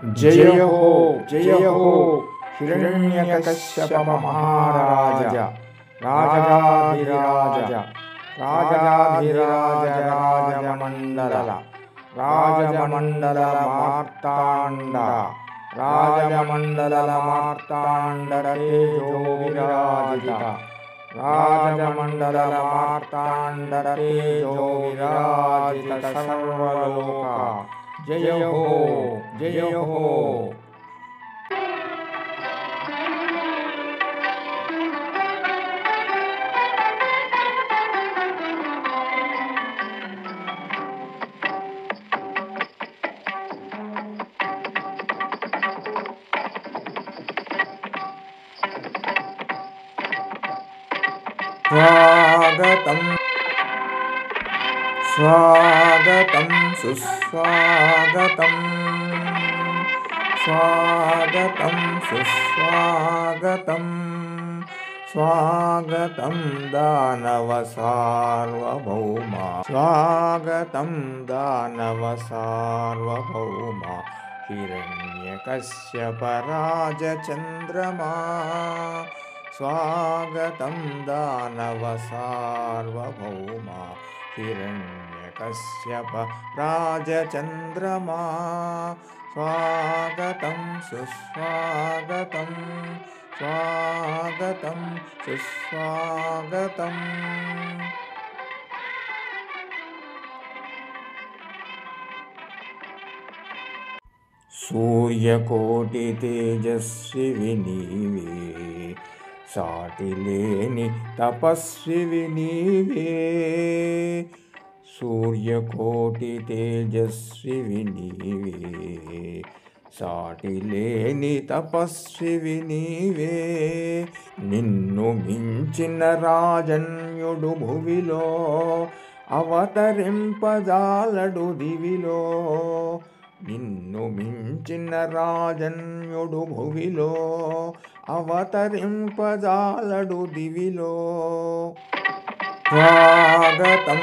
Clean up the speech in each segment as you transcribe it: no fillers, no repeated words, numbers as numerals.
जय हो हिरण्यकश्यप महाराज राजाधिराज राजमंडल मार्तांड तेजो विराजित सर्वलोका जय हो। स्वागतं सुस्वागतं स्वागतं दानव सार्वभौमा हिरण्यकश्यप राजचन्द्रमा स्वागतं दानव सार्वभौमा हिरण्यकश्यप राजचन्द्रमा स्वागतं सुस्वागतं सुस्वागतम्। सूर्यकोटि तेजस्वी नीवे साटिलेनि तपस्वी नीवे सूर्यकोटि तेजस्वी नीवे साटिलेनि तपस्वी नीवे निन्नु मिंचिन राजन्युडु भुविलो అవతరింపజాలడు దివిలో నిన్ను మించిన రాజన్యుడు భువిలో అవతరింపజాలడు దివిలో స్వాగతం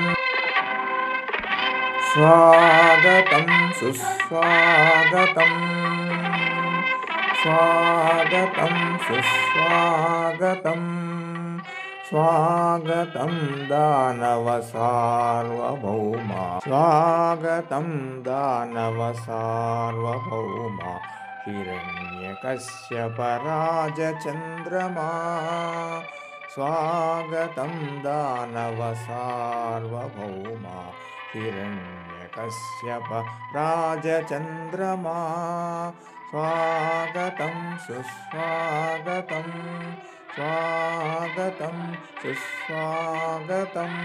స్వాగతం సుస్వాగతం స్వాగతం సుస్వాగతం स्वागतं दानव सार्वभौमा स्वागतं दानव सार्वभौमा हिरण्यकश्यप राजचन्द्रमा स्वागतं दानव सार्वभौमा हिरण्यकश्यप राजचन्द्रमा स्वागतं सुस्वागतं स्वागतं सुस्वागतम्।